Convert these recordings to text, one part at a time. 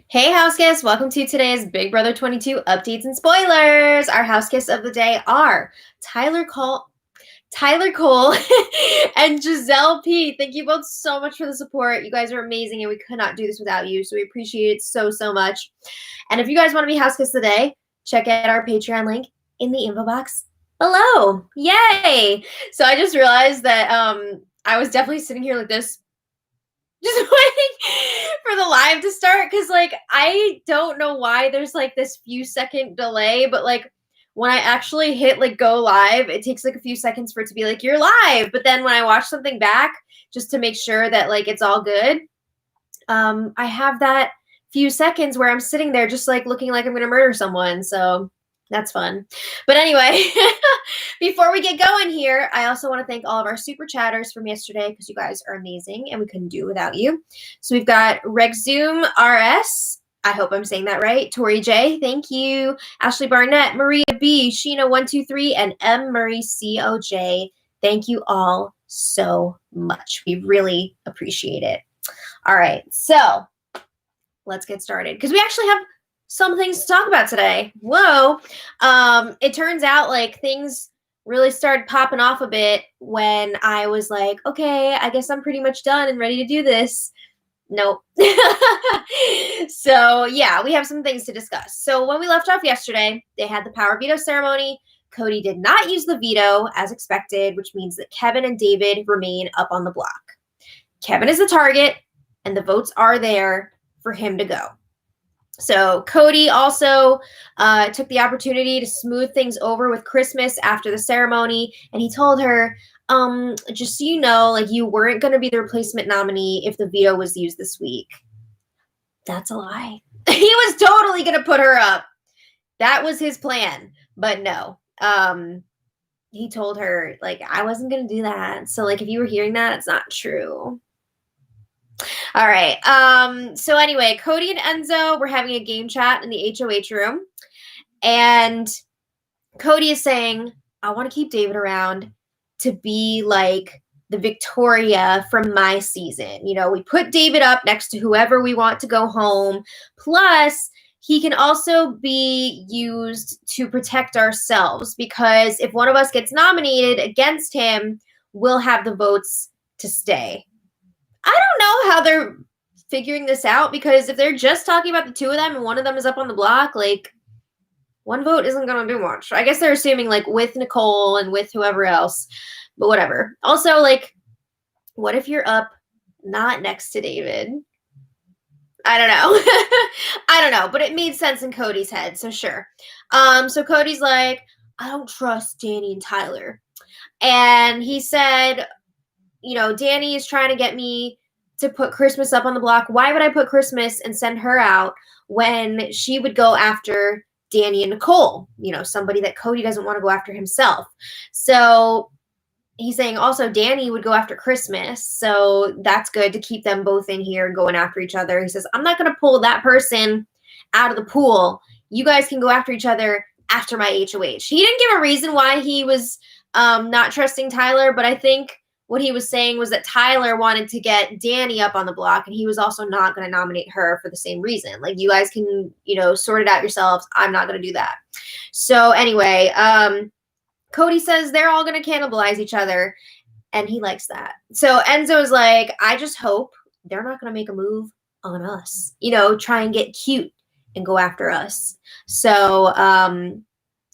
Hey, house guests! Welcome to today's Big Brother 22 updates and spoilers. Our house guests of the day are Tyler Cole, and Giselle P. Thank you both so much for the support. You guys are amazing, and we could not do this without you. So we appreciate it so much. And if you guys want to be house guests of the day, check out our Patreon link in the info box below. Yay! So I just realized that I was definitely sitting here like this, just waiting for the live to start, because I don't know why there's this few second delay, but when I actually hit go live, it takes a few seconds for it to be you're live. But then when I watch something back just to make sure that it's all good, I have that few seconds where I'm sitting there just looking like I'm gonna murder someone. So that's fun. But anyway, before we get going here, I also want to thank all of our super chatters from yesterday, because you guys are amazing and we couldn't do it without you. So we've got Rexzoom RS. I hope I'm saying that right. Tori J, thank you. Ashley Barnett, Maria B, Sheena123, and M. Murray COJ. Thank you all so much. We really appreciate it. All right, so let's get started, because we actually have some things to talk about today. Whoa. It turns out things really started popping off a bit when I was like, okay, I guess I'm pretty much done and ready to do this. Nope. So yeah, we have some things to discuss. So when we left off yesterday, they had the power veto ceremony. Cody did not use the veto as expected, which means that Kevin and David remain up on the block. Kevin is the target, and the votes are there for him to go. So Cody also took the opportunity to smooth things over with Christmas after the ceremony, and he told her, just so you know, you weren't going to be the replacement nominee if the veto was used this week. That's a lie. He was totally going to put her up. That was his plan, but no. He told her, I wasn't going to do that. So, if you were hearing that, it's not true. All right. So anyway, Cody and Enzo were having a game chat in the HOH room, and Cody is saying, I want to keep David around to be the Victoria from my season. You know, we put David up next to whoever we want to go home. Plus, he can also be used to protect ourselves, because if one of us gets nominated against him, we'll have the votes to stay. I don't know how they're figuring this out, because if they're just talking about the two of them and one of them is up on the block, one vote isn't going to do much. I guess they're assuming with Nicole and with whoever else, but whatever. Also, what if you're up not next to David? I don't know. I don't know, but it made sense in Cody's head, so sure. So Cody's like, I don't trust Danny and Tyler. And he said, Danny is trying to get me to put Christmas up on the block. Why would I put Christmas and send her out when she would go after Danny and Nicole? Somebody that Cody doesn't want to go after himself. So he's saying also Danny would go after Christmas. So that's good to keep them both in here and going after each other. He says, I'm not going to pull that person out of the pool. You guys can go after each other after my HOH. He didn't give a reason why he was not trusting Tyler, but I think what he was saying was that Tyler wanted to get Danny up on the block, and he was also not going to nominate her for the same reason. You guys can, sort it out yourselves. I'm not going to do that. So anyway, Cody says they're all going to cannibalize each other, and he likes that. So Enzo is like, I just hope they're not going to make a move on us, try and get cute and go after us. So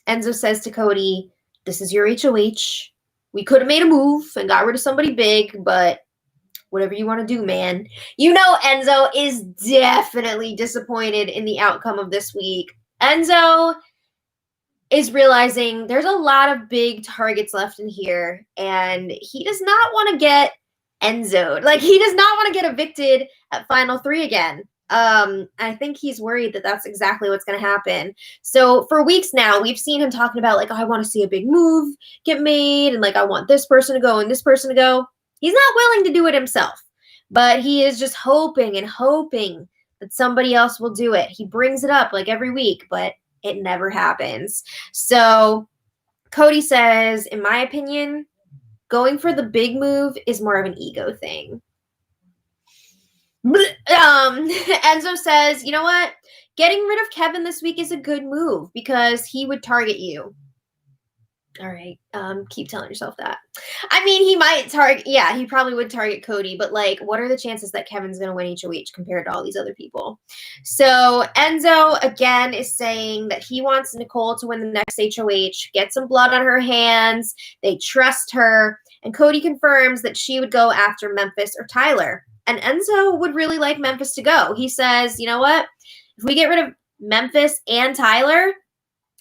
Enzo says to Cody, this is your HOH. We could have made a move and got rid of somebody big, but whatever you want to do, man. Enzo is definitely disappointed in the outcome of this week. Enzo is realizing there's a lot of big targets left in here, and he does not want to get Enzo'd. He does not want to get evicted at Final 3 again. I think he's worried that that's exactly what's going to happen. So for weeks now, we've seen him talking about I want to see a big move get made, and I want this person to go and this person to go. He's not willing to do it himself, but he is just hoping and hoping that somebody else will do it. He brings it up every week, but it never happens. So Cody says, in my opinion, going for the big move is more of an ego thing. Enzo says, you know what? Getting rid of Kevin this week is a good move because he would target you. All right. Keep telling yourself that. I mean, he might target, yeah, he probably would target Cody, but like, what are the chances that Kevin's going to win HOH compared to all these other people? So Enzo, again, is saying that he wants Nicole to win the next HOH, get some blood on her hands. They trust her. And Cody confirms that she would go after Memphis or Tyler. And Enzo would really like Memphis to go. He says, you know what? If we get rid of Memphis and Tyler,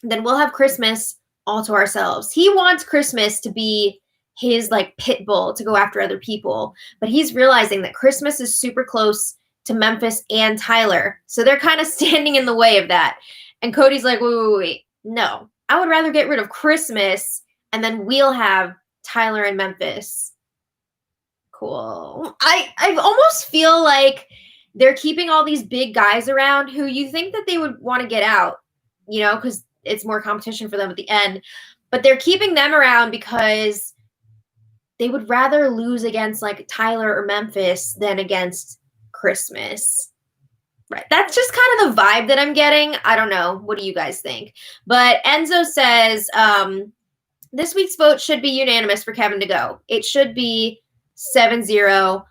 then we'll have Christmas all to ourselves. He wants Christmas to be his like pit bull to go after other people, but he's realizing that Christmas is super close to Memphis and Tyler. So they're kind of standing in the way of that. And Cody's like, wait. No, I would rather get rid of Christmas and then we'll have Tyler and Memphis. Cool. I almost feel like they're keeping all these big guys around who you think that they would want to get out, you know, because it's more competition for them at the end. But they're keeping them around because they would rather lose against like Tyler or Memphis than against Christmas. Right. That's just kind of the vibe that I'm getting. I don't know. What do you guys think? But Enzo says this week's vote should be unanimous for Kevin to go. It should be 7-0.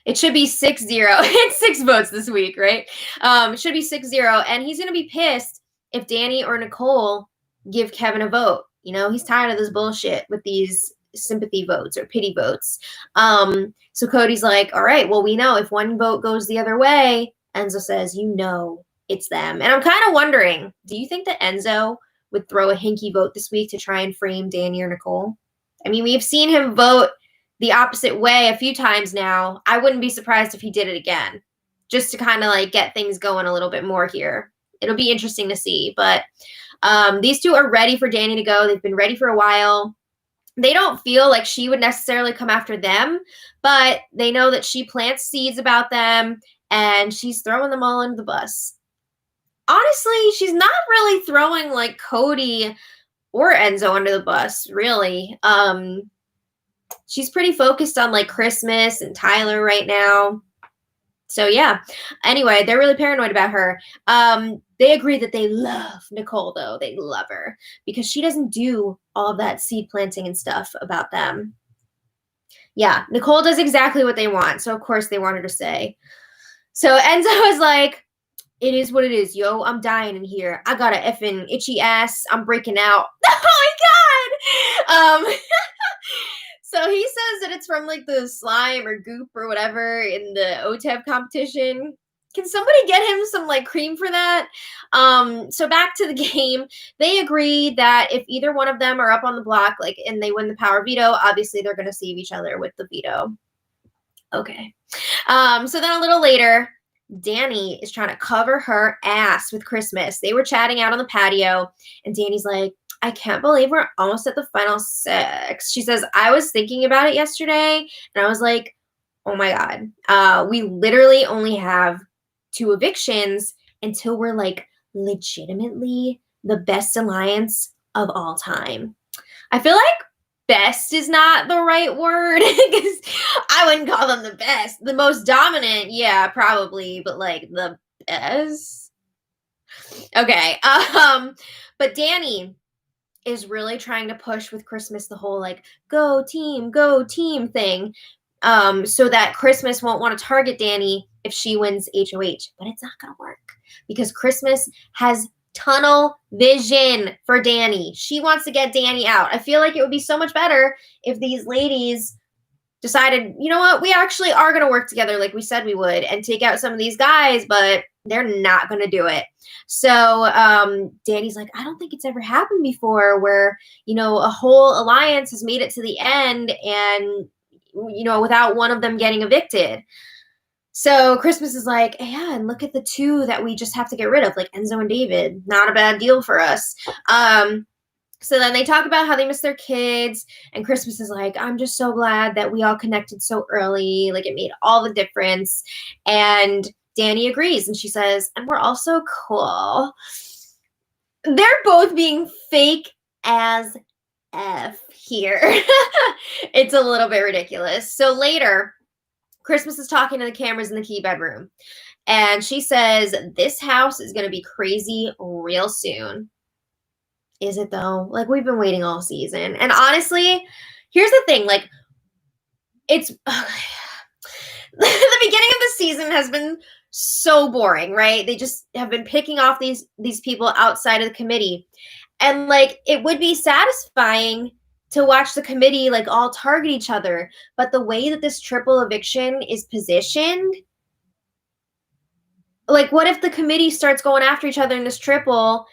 It should be 6-0. It's 6 votes this week, right? It should be 6-0. And he's going to be pissed if Danny or Nicole give Kevin a vote. You know, he's tired of this bullshit with these sympathy votes or pity votes. So Cody's like, all right, well, we know if one vote goes the other way, Enzo says, you know, it's them. And I'm kind of wondering, do you think that Enzo would throw a hinky vote this week to try and frame Danny or Nicole? I mean, we've seen him vote the opposite way a few times now. I wouldn't be surprised if he did it again, just to kind of like get things going a little bit more here. It'll be interesting to see. But these two are ready for Danny to go. They've been ready for a while. They don't feel like she would necessarily come after them, but they know that she plants seeds about them and she's throwing them all under the bus. Honestly, she's not really throwing like Cody or Enzo under the bus, really. She's pretty focused on like Christmas and Tyler right now. So yeah. Anyway, they're really paranoid about her. They agree that they love Nicole, though. They love her because she doesn't do all of that seed planting and stuff about them. Yeah, Nicole does exactly what they want. So of course they want her to stay. So Enzo is like, it is what it is, yo. I'm dying in here. I got a effing itchy ass. I'm breaking out. Oh my God. So he says that it's from like the slime or goop or whatever in the OTEV competition. Can somebody get him some like cream for that? So back to the game. They agree that if either one of them are up on the block, like, and they win the power veto, obviously they're going to save each other with the veto. Okay. So then a little later, Danny is trying to cover her ass with Christmas. They were chatting out on the patio, and Danny's like, I can't believe we're almost at the final 6. She says, I was thinking about it yesterday, and I was like, oh my God. We literally only have 2 evictions until we're like legitimately the best alliance of all time. I feel like best is not the right word because I wouldn't call them the best. The most dominant, yeah, probably, but like the best. Okay. But Danny is really trying to push with Christmas the whole like go team thing. So that Christmas won't want to target Danny if she wins HOH. But it's not gonna work because Christmas has tunnel vision for Danny. She wants to get Danny out. I feel like it would be so much better if these ladies decided, you know what, we actually are going to work together like we said we would and take out some of these guys, but they're not going to do it. So Danny's like, I don't think it's ever happened before where, you know, a whole alliance has made it to the end and, you know, without one of them getting evicted. So Christmas is like, yeah, and look at the 2 that we just have to get rid of, like Enzo and David. Not a bad deal for us. So then they talk about how they miss their kids, and Christmas is like, I'm just so glad that we all connected so early. Like, it made all the difference. And Danny agrees, and she says, and we're also cool. They're both being fake as F here. It's a little bit ridiculous. So later, Christmas is talking to the cameras in the key bedroom. And she says, this house is going to be crazy real soon. Is it though? Like, we've been waiting all season. And honestly, here's the thing. Like, it's the beginning of the season has been so boring, right? They just have been picking off these people outside of the committee. And like, it would be satisfying to watch the committee like all target each other. But the way that this triple eviction is positioned, like, what if the committee starts going after each other in this triple,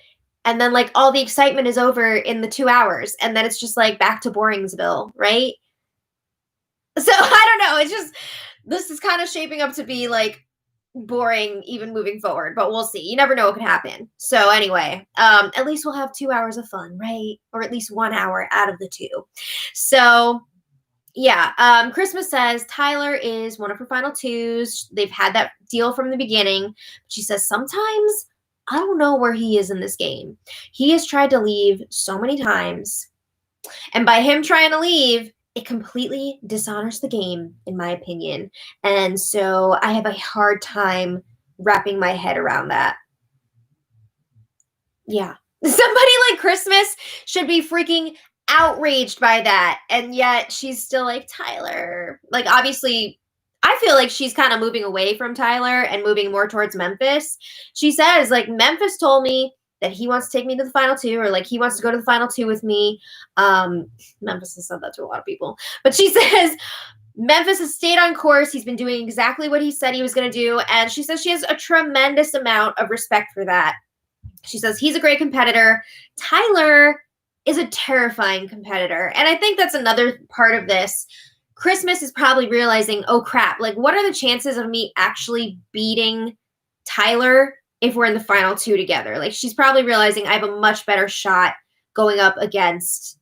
and then like all the excitement is over in the 2 hours, and then it's just like back to Boringsville, right? So I don't know. It's just, this is kind of shaping up to be like boring even moving forward, but we'll see. You never know what could happen. So anyway, at least we'll have 2 hours of fun, right? Or at least 1 hour out of the 2. So yeah, Christmas says Tyler is one of her final 2s. They've had that deal from the beginning. She says sometimes I don't know where he is in this game. He has tried to leave so many times. And by him trying to leave, it completely dishonors the game, in my opinion. And so I have a hard time wrapping my head around that. Yeah. Somebody like Christmas should be freaking outraged by that. And yet she's still like, Tyler. Like, obviously, I feel like she's kind of moving away from Tyler and moving more towards Memphis. She says, like, Memphis told me that he wants to take me to the final 2, or like he wants to go to the final 2 with me. Memphis has said that to a lot of people. But she says Memphis has stayed on course. He's been doing exactly what he said he was going to do. And she says she has a tremendous amount of respect for that. She says he's a great competitor. Tyler is a terrifying competitor. And I think that's another part of this. Christmas is probably realizing, oh crap, like what are the chances of me actually beating Tyler if we're in the final 2 together? Like, she's probably realizing I have a much better shot going up against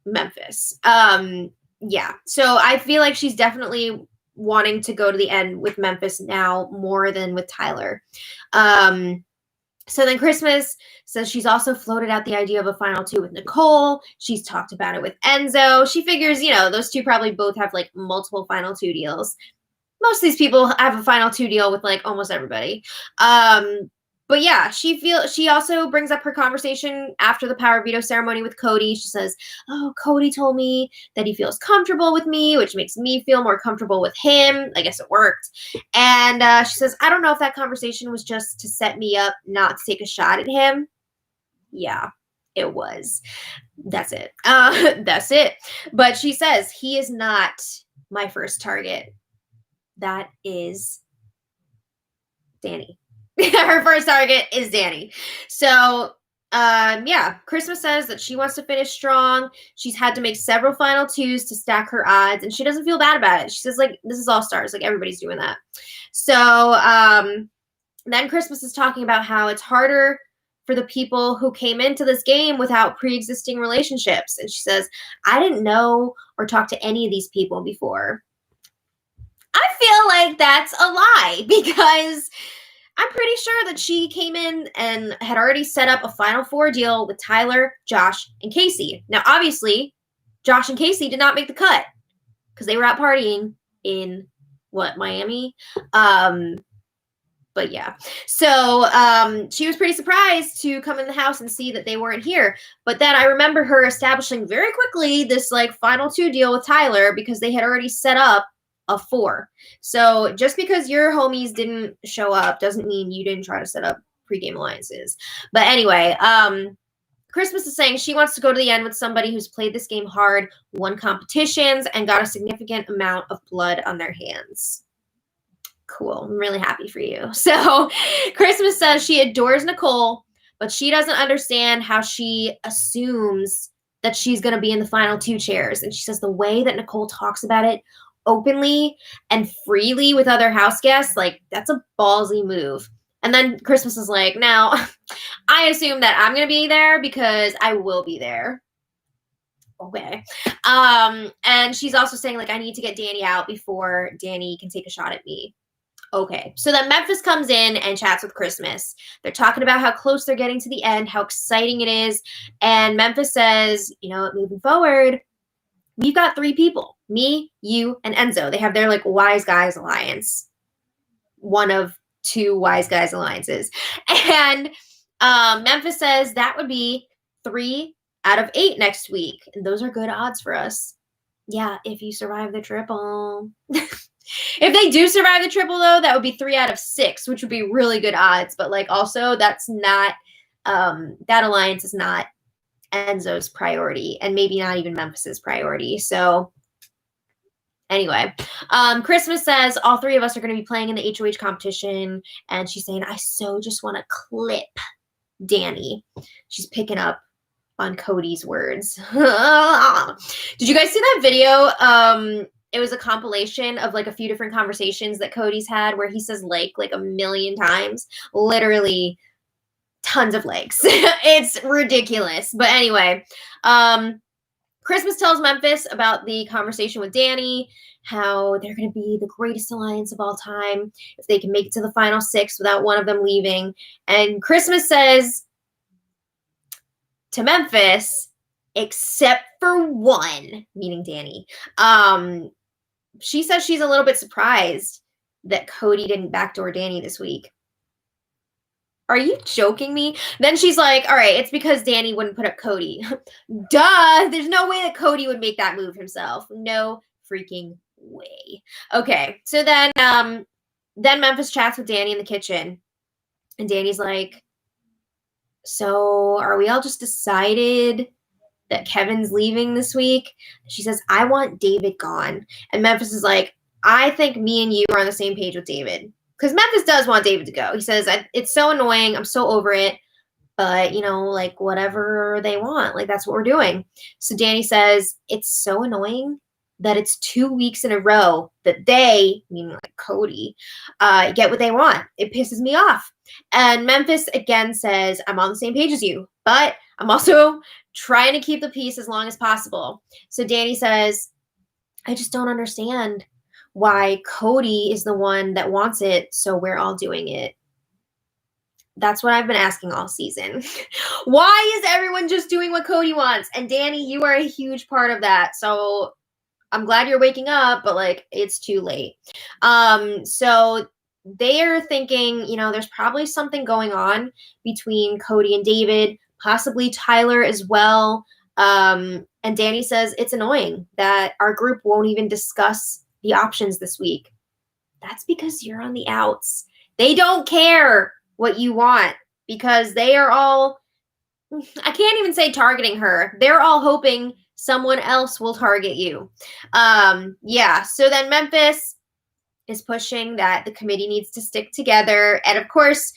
Memphis. Yeah. So I feel like she's definitely wanting to go to the end with Memphis now more than with Tyler. So then Christmas says she's also floated out the idea of a final 2 with Nicole. She's talked about it with Enzo. She figures, you know, those two probably both have like multiple final 2 deals. Most of these people have a final 2 deal with like almost everybody. But yeah, she also brings up her conversation after the power veto ceremony with Cody. She says, oh, Cody told me that he feels comfortable with me, which makes me feel more comfortable with him. I guess it worked. And she says, I don't know if that conversation was just to set me up not to take a shot at him. Yeah, it was. That's it. That's it. But she says, he is not my first target. That is Danny. Her first target is Danny. So, yeah, Christmas says that she wants to finish strong. She's had to make several final 2s to stack her odds, and she doesn't feel bad about it. She says, like, this is all stars. Like, everybody's doing that. So, then Christmas is talking about how it's harder for the people who came into this game without pre-existing relationships. And she says, I didn't know or talk to any of these people before. I feel like that's a lie, because I'm pretty sure that she came in and had already set up a Final 4 deal with Tyler, Josh, and Casey. Now, obviously, Josh and Casey did not make the cut because they were out partying in, Miami? But yeah. So she was pretty surprised to come in the house and see that they weren't here. But then I remember her establishing very quickly this, like, Final 2 deal with Tyler because they had already set up a 4. So just because your homies didn't show up doesn't mean you didn't try to set up pregame alliances. But anyway, Christmas is saying she wants to go to the end with somebody who's played this game hard, won competitions, and got a significant amount of blood on their hands. Cool. I'm really happy for you. So Christmas says she adores Nicole, but she doesn't understand how she assumes that she's going to be in the final 2 chairs. And she says the way that Nicole talks about it openly and freely with other house guests, like, that's a ballsy move. And then Christmas is like, now I assume that I'm gonna be there because I will be there. Okay. And she's also saying, like, I need to get Danny out before Danny can take a shot at me. Okay. So then Memphis comes in and chats with Christmas. They're talking about how close they're getting to the end, how exciting it is. And Memphis says, you know, moving forward, we've got 3 people. Me, you, and Enzo. They have their like Wise Guys Alliance. One of 2 Wise Guys Alliances. And Memphis says that would be 3 out of 8 next week. And those are good odds for us. Yeah, if you survive the triple. If they do survive the triple, though, that would be 3 out of 6, which would be really good odds. But, like, also, that's not, that alliance is not Enzo's priority, and maybe not even Memphis's priority. So, anyway, Christmas says all 3 of us are going to be playing in the HOH competition, and she's saying, I so just want to clip Danny. She's picking up on Cody's words. Did you guys see that video? It was a compilation of like a few different conversations that Cody's had where he says like a million times, literally tons of likes. It's ridiculous. But anyway, Christmas tells Memphis about the conversation with Danny, how they're going to be the greatest alliance of all time if they can make it to the final 6 without one of them leaving. And Christmas says to Memphis, except for one, meaning Danny. She says she's a little bit surprised that Cody didn't backdoor Danny this week. Are you joking me? Then she's like, all right, it's because Danny wouldn't put up Cody. Duh! There's no way that Cody would make that move himself. No freaking way. Okay, so then Memphis chats with Danny in the kitchen. And Danny's like, so are we all just decided that Kevin's leaving this week? She says, I want David gone. And Memphis is like, I think me and you are on the same page with David. Because Memphis does want David to go. He says, it's so annoying. I'm so over it. But, you know, like whatever they want, like that's what we're doing. So Danny says, it's so annoying that it's 2 weeks in a row that they, meaning like Cody, get what they want. It pisses me off. And Memphis again says, I'm on the same page as you, but I'm also trying to keep the peace as long as possible. So Danny says, I just don't understand why Cody is the one that wants it, so we're all doing it. That's what I've been asking all season. Why is everyone just doing what Cody wants? And Danny, you are a huge part of that. So I'm glad you're waking up, but like it's too late. So they're thinking, you know, there's probably something going on between Cody and David, possibly Tyler as well. And Danny says it's annoying that our group won't even discuss the options this week. That's because you're on the outs. They don't care what you want because they are all, I can't even say targeting her. They're all hoping someone else will target you. Yeah, so then Memphis is pushing that the committee needs to stick together. And of course,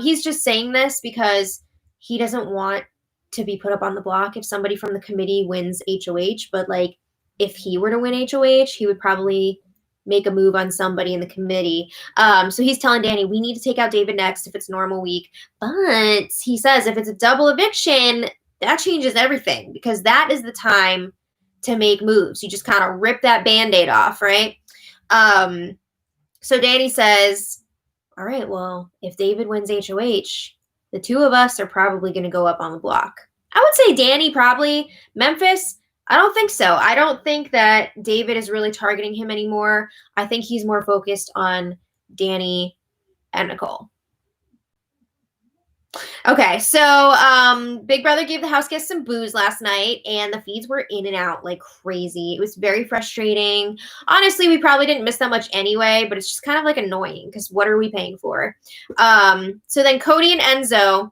he's just saying this because he doesn't want to be put up on the block if somebody from the committee wins HOH. But like, if he were to win HOH, he would probably make a move on somebody in the committee. So he's telling Danny, we need to take out David next if it's normal week. But he says if it's a double eviction, that changes everything because that is the time to make moves. You just kind of rip that Band-Aid off, right? So Danny says, all right, well, if David wins HOH, the 2 of us are probably going to go up on the block. I would say Danny probably. Memphis, I don't think so. I don't think that David is really targeting him anymore. I think he's more focused on Danny and Nicole. Okay, so Big Brother gave the house guests some booze last night, and the feeds were in and out like crazy. It was very frustrating. Honestly, we probably didn't miss that much anyway, but it's just kind of like annoying because what are we paying for? So then Cody and Enzo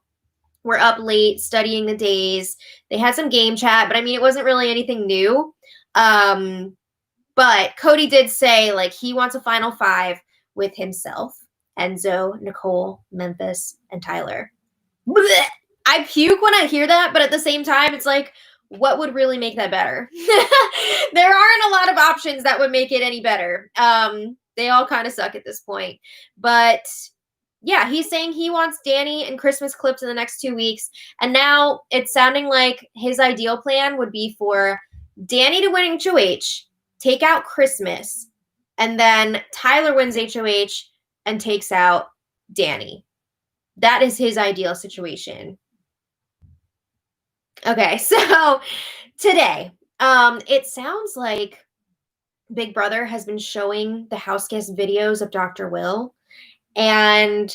were up late studying the days. They had some game chat, but I mean, it wasn't really anything new. But Cody did say like he wants a final 5 with himself, Enzo, Nicole, Memphis, and Tyler. Blech. I puke when I hear that, but at the same time, it's like, what would really make that better? There aren't a lot of options that would make it any better. They all kind of suck at this point. But yeah, he's saying he wants Danny and Christmas clips in the next 2 weeks. And now it's sounding like his ideal plan would be for Danny to win HOH, take out Christmas, and then Tyler wins HOH and takes out Danny. That is his ideal situation. Okay, so today, it sounds like Big Brother has been showing the house guest videos of Dr. Will. And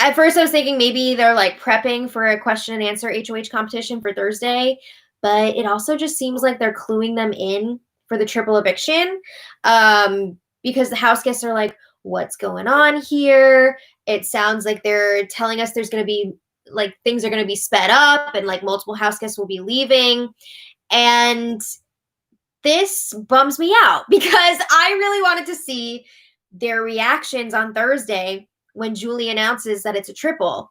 at first I was thinking maybe they're like prepping for a question and answer HOH competition for Thursday, but it also just seems like they're cluing them in for the triple eviction, because the house guests are like, what's going on here? It sounds like they're telling us there's going to be like things are going to be sped up and like multiple house guests will be leaving. And this bums me out because I really wanted to see their reactions on Thursday when Julie announces that it's a triple.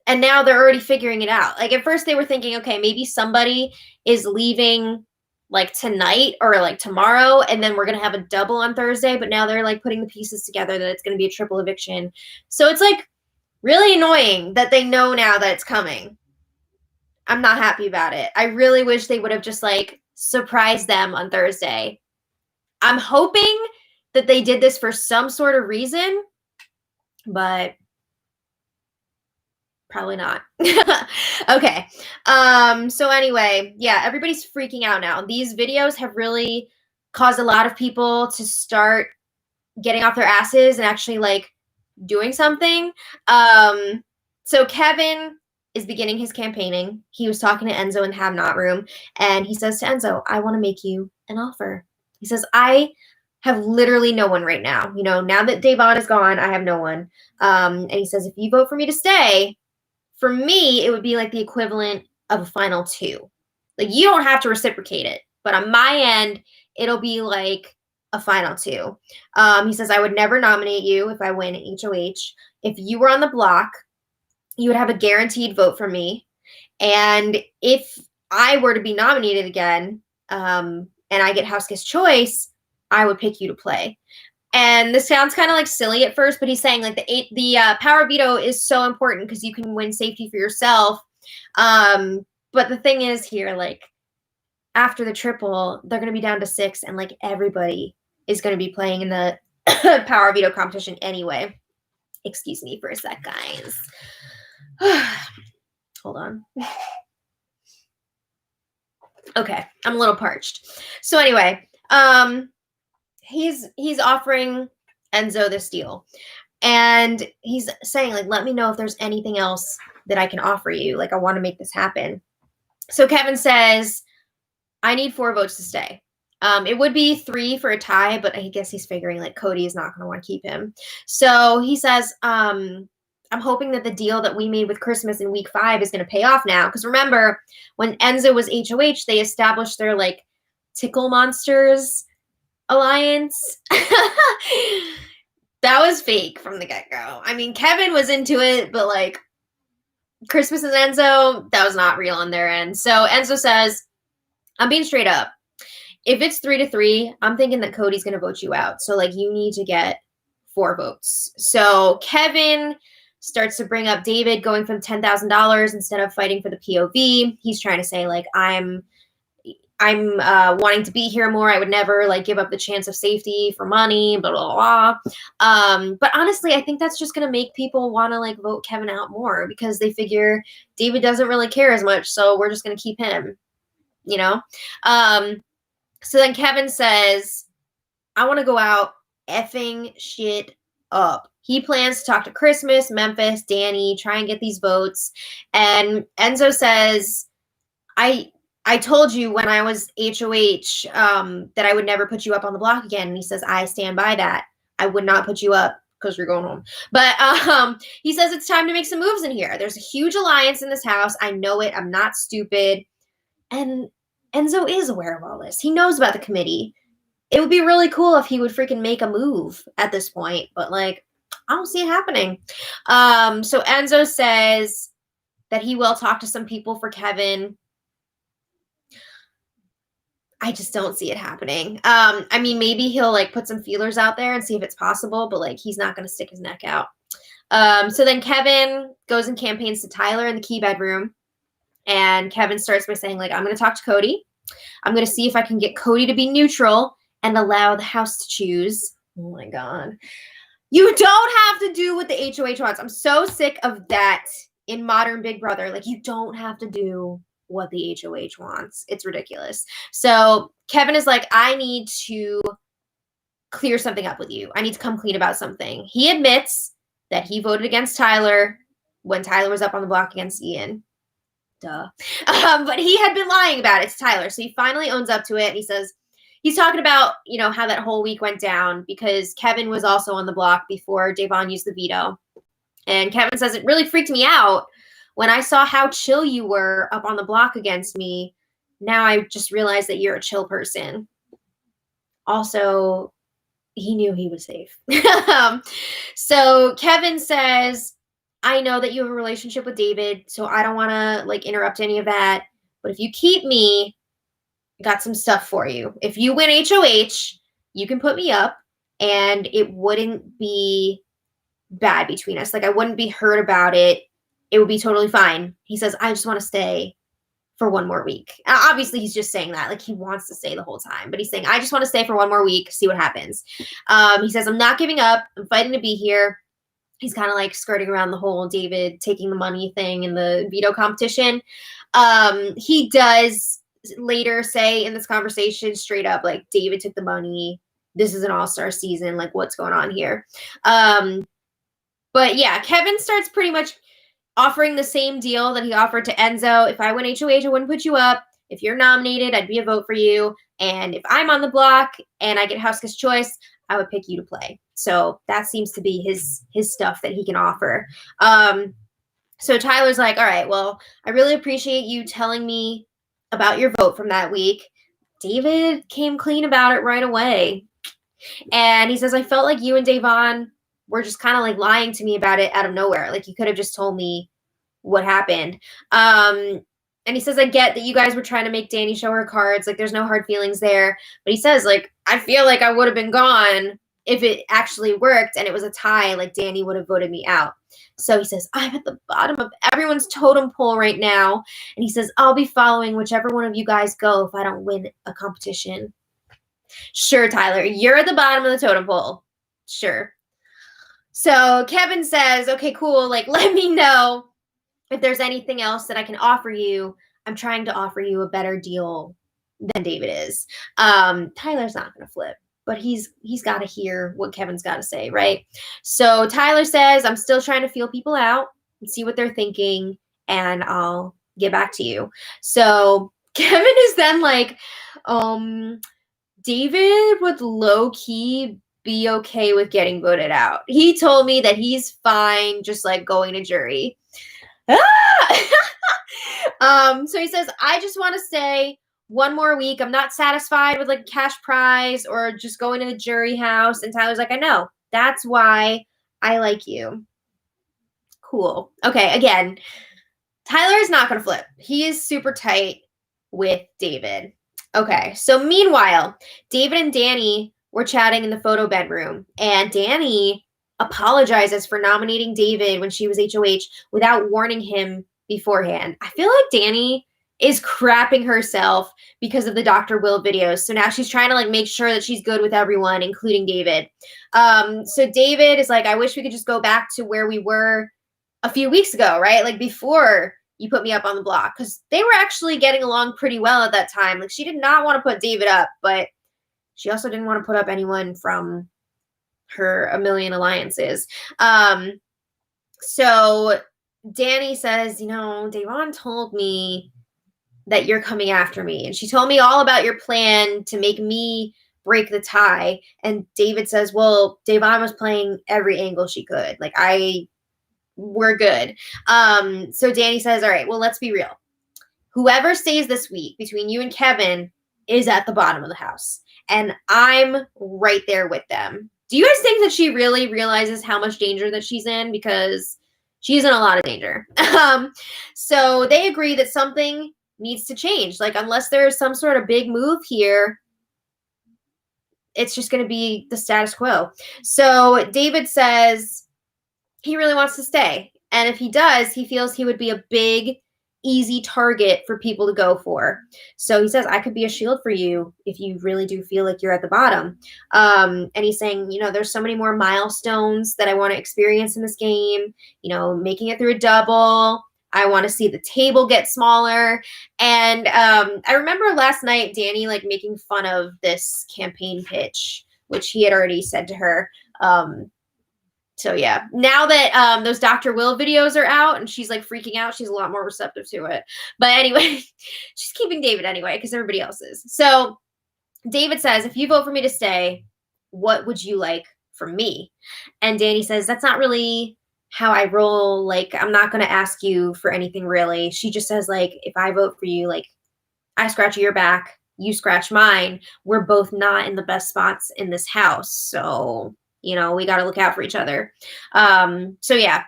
And now they're already figuring it out. Like at first they were thinking, okay, maybe somebody is leaving like tonight or like tomorrow, and then we're going to have a double on Thursday. But now they're like putting the pieces together that it's going to be a triple eviction. So it's like really annoying that they know now that it's coming. I'm not happy about it. I really wish they would have just like surprised them on Thursday. I'm hoping that they did this for some sort of reason, but probably not. Okay. So anyway, yeah, everybody's freaking out now. These videos have really caused a lot of people to start getting off their asses and actually like doing something. So Kevin is beginning his campaigning. He was talking to Enzo in the Have Not room, and he says to Enzo, I want to make you an offer. He says, I have literally no one right now. You know, now that Davon is gone, I have no one. And he says, if you vote for me to stay, for me, it would be like the equivalent of a final two. Like, you don't have to reciprocate it, but on my end, it'll be like a final two. He says, I would never nominate you if I win HOH. If you were on the block, you would have a guaranteed vote from me. And if I were to be nominated again, and I get house guest choice, I would pick you to play. And this sounds kind of like silly at first, but he's saying like the power veto is so important because you can win safety for yourself. But the thing is here, like after the triple, they're going to be down to 6, and like everybody is going to be playing in the power veto competition anyway. Excuse me for a sec, guys. Hold on. Okay, I'm a little parched. So anyway, he's offering Enzo this deal, and he's saying like, let me know if there's anything else that I can offer you. Like, I want to make this happen. So Kevin says, I need 4 votes to stay. It would be 3 for a tie, but I guess he's figuring like Cody is not going to want to keep him. So he says, I'm hoping that the deal that we made with Christmas in week 5 is going to pay off now. Because remember, when Enzo was HOH, they established their like Tickle Monsters alliance. That was fake from the get-go. I mean, Kevin was into it, but like Christmas and Enzo, that was not real on their end. So Enzo says, I'm being straight up. If it's 3-3, I'm thinking that Cody's going to vote you out. So like you need to get 4 votes. So Kevin starts to bring up David going for the $10,000 instead of fighting for the POV. He's trying to say like, I'm wanting to be here more. I would never like give up the chance of safety for money, blah, blah, blah. But honestly, I think that's just going to make people want to like vote Kevin out more because they figure David doesn't really care as much. So we're just going to keep him, you know? So then Kevin says, I want to go out effing shit up. He plans to talk to Christmas, Memphis, Danny, try and get these votes. And Enzo says, I told you when I was HOH that I would never put you up on the block again. And he says, I stand by that. I would not put you up because you're going home. But he says it's time to make some moves in here. There's a huge alliance in this house. I know it. I'm not stupid. And Enzo is aware of all this. He knows about the committee. It would be really cool if he would freaking make a move at this point. But like, I don't see it happening. So Enzo says that he will talk to some people for Kevin. I just don't see it happening. I mean, maybe he'll like put some feelers out there and see if it's possible, but like he's not going to stick his neck out. So then Kevin goes and campaigns to Tyler in the key bedroom. And Kevin starts by saying like, I'm going to talk to Cody. I'm going to see if I can get Cody to be neutral and allow the house to choose. Oh my God. You don't have to do what the HOH wants. I'm so sick of that in modern Big Brother. Like, you don't have to do what the HOH wants. It's ridiculous. So Kevin is like, I need to clear something up with you. I need to come clean about something. He admits that he voted against Tyler when Tyler was up on the block against Ian. Duh. But he had been lying about it to Tyler. So he finally owns up to it. And he says, he's talking about, how that whole week went down because Kevin was also on the block before Davon used the veto. And Kevin says, it really freaked me out when I saw how chill you were up on the block against me. Now I just realized that you're a chill person. Also, he knew he was safe. So Kevin says, I know that you have a relationship with David, so I don't want to interrupt any of that. But if you keep me, I got some stuff for you. If you win HOH, you can put me up and it wouldn't be bad between us. I wouldn't be hurt about it. It would be totally fine. He says, I just want to stay for one more week. Obviously, he's just saying that. He wants to stay the whole time. But he's saying, I just want to stay for one more week, see what happens. He says, I'm not giving up. I'm fighting to be here. He's kind of skirting around the whole David taking the money thing in the veto competition. He does later say in this conversation straight up, David took the money. This is an all-star season. What's going on here? But yeah, Kevin starts pretty much offering the same deal that he offered to Enzo. If I win HOH, I wouldn't put you up. If you're nominated, I'd be a vote for you. And if I'm on the block and I get House's choice, I would pick you to play. So that seems to be his stuff that he can offer. So Tyler's like, all right, well, I really appreciate you telling me about your vote from that week. David came clean about it right away. And he says, I felt like you and Davon were just kind of lying to me about it out of nowhere. You could have just told me what happened. And he says, I get that you guys were trying to make Danny show her cards. There's no hard feelings there. But he says, I feel like I would have been gone if it actually worked and it was a tie, Danny would have voted me out. So he says, I'm at the bottom of everyone's totem pole right now. And he says, I'll be following whichever one of you guys go if I don't win a competition. Sure, Tyler, you're at the bottom of the totem pole. Sure. So Kevin says, okay, cool. Let me know if there's anything else that I can offer you. I'm trying to offer you a better deal than David is. Tyler's not going to flip, but he's got to hear what Kevin's got to say, right? So Tyler says, I'm still trying to feel people out and see what they're thinking, and I'll get back to you. So Kevin is then David would low-key be okay with getting voted out. He told me that he's fine just going to jury. So he says, I just want to stay one more week. I'm not satisfied with a cash prize or just going to the jury house. And Tyler's like, I know. That's why I like you. Cool. Okay, again, Tyler is not going to flip. He is super tight with David. Okay, so meanwhile, David and Danny were chatting in the photo bedroom, and Danny apologizes for nominating David when she was HOH without warning him beforehand. I feel like Danny is crapping herself because of the Dr. Will videos. So now she's trying to make sure that she's good with everyone, including David. So David is like, I wish we could just go back to where we were a few weeks ago, right? Before you put me up on the block, because they were actually getting along pretty well at that time. She did not want to put David up, but she also didn't want to put up anyone from her A Million Alliances. So Danny says, Davon told me that you're coming after me. And she told me all about your plan to make me break the tie. And David says, well, Davon was playing every angle she could. We're good. So Danny says, all right, well, let's be real. Whoever stays this week between you and Kevin is at the bottom of the house. And I'm right there with them. Do you guys think that she really realizes how much danger that she's in? Because she's in a lot of danger. So they agree that something needs to change. Unless there's some sort of big move here, it's just going to be the status quo. So David says he really wants to stay. And if he does, he feels he would be a big, easy target for people to go for. So he says, I could be a shield for you if you really do feel like you're at the bottom. And he's saying, there's so many more milestones that I want to experience in this game, making it through a double, I want to see the table get smaller. And I remember last night Danny like making fun of this campaign pitch, which he had already said to her. So yeah, now that those Dr. Will videos are out and she's like freaking out, she's a lot more receptive to it. But anyway, she's keeping David anyway because everybody else is. So David says, if you vote for me to stay, what would you like from me? And Danny says, that's not really how I roll. Like, I'm not going to ask you for anything really. She just says, like, if I vote for you, like, I scratch your back, you scratch mine. We're both not in the best spots in this house. So, you know, we got to look out for each other. So yeah,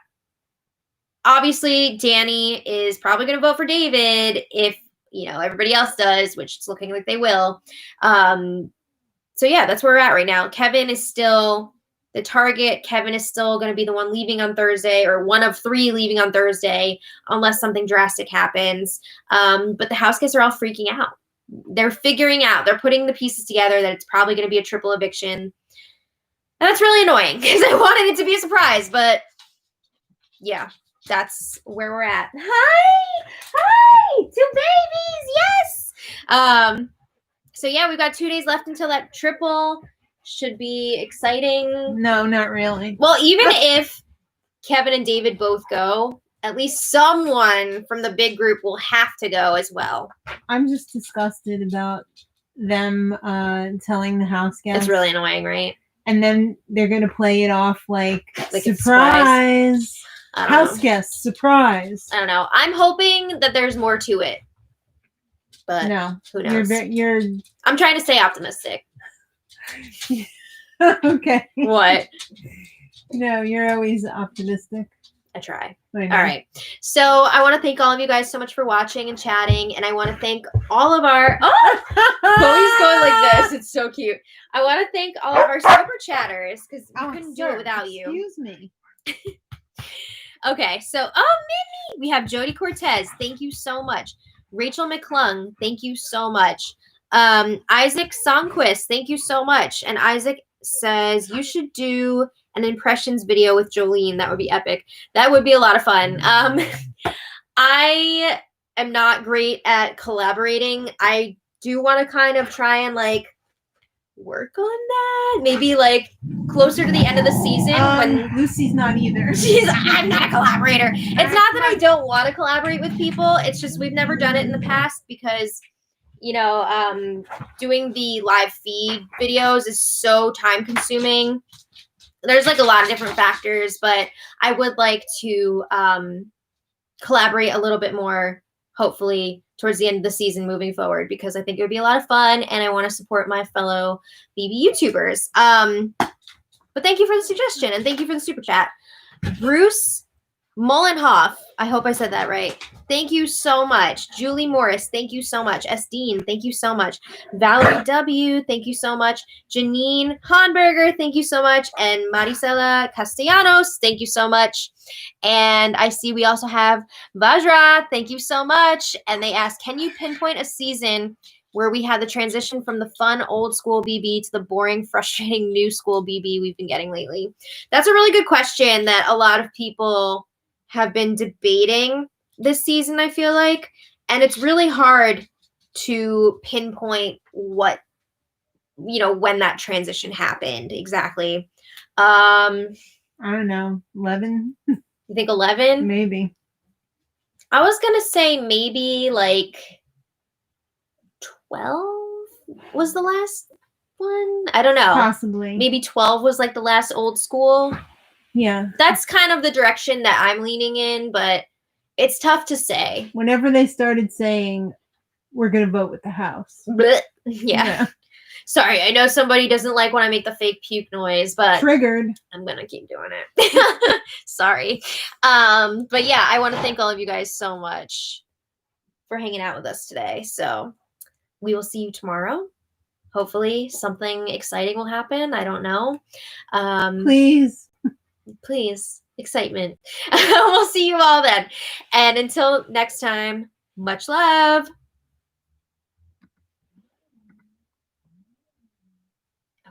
obviously Danny is probably going to vote for David if, you know, everybody else does, which it's looking like they will. So yeah, that's where we're at right now. Kevin is still the target. Kevin is still going to be the one leaving on Thursday, or one of 3 leaving on Thursday, unless something drastic happens. But the house guests are all freaking out. They're figuring out, they're putting the pieces together that it's probably going to be a triple eviction. And that's really annoying because I wanted it to be a surprise, but yeah, that's where we're at. Hi, 2 babies, yes. So yeah, we've got 2 days left until that triple. Should be exciting. No, not really. Well, even if Kevin and David both go, at least someone from the big group will have to go as well. I'm just disgusted about them telling the house guests. It's really annoying, right? And then they're going to play it off like surprise. House guests, surprise. I don't know. I'm hoping that there's more to it. But no, who knows? I'm trying to stay optimistic. Okay. What? No, you're always optimistic. I try. All right. So I want to thank all of you guys so much for watching and chatting. And I want to thank all of our... Oh! Chloe's going like this. It's so cute. I want to thank all of our super chatters because we couldn't do it without you. Excuse me. Okay. So, Minnie! We have Jody Cortez. Thank you so much. Rachel McClung. Thank you so much. Isaac Songquist. Thank you so much. And Isaac says you should do an impressions video with Jolene. That would be epic. That would be a lot of fun. I am not great at collaborating. I do want to kind of try and like work on that. Maybe like closer to the end of the season when Lucy's not either. I'm not a collaborator. It's not that I don't want to collaborate with people. It's just we've never done it in the past because, you know, doing the live feed videos is so time consuming. There's like a lot of different factors, but I would like to collaborate a little bit more, hopefully, towards the end of the season moving forward, because I think it would be a lot of fun and I want to support my fellow BB YouTubers. But thank you for the suggestion and thank you for the super chat. Bruce Mullenhoff, I hope I said that right. Thank you so much. Julie Morris, thank you so much. S. Dean, thank you so much. Valerie W, thank you so much. Janine Honberger, thank you so much. And Maricela Castellanos, thank you so much. And I see we also have Vajra, thank you so much. And they asked, can you pinpoint a season where we had the transition from the fun old school BB to the boring, frustrating new school BB we've been getting lately? That's a really good question that a lot of people have been debating this season, I feel like. And it's really hard to pinpoint what, you know, when that transition happened exactly. I don't know, 11? You think 11? Maybe. I was going to say maybe like 12 was the last one. I don't know. Possibly. Maybe 12 was like the last old school. Yeah. That's kind of the direction that I'm leaning in, but it's tough to say. Whenever they started saying, we're going to vote with the house. Yeah. Sorry, I know somebody doesn't like when I make the fake puke noise, but triggered. I'm going to keep doing it. Sorry. But yeah, I want to thank all of you guys so much for hanging out with us today. So we will see you tomorrow. Hopefully something exciting will happen. I don't know. Please. Excitement. We'll see you all then. And until next time, much love.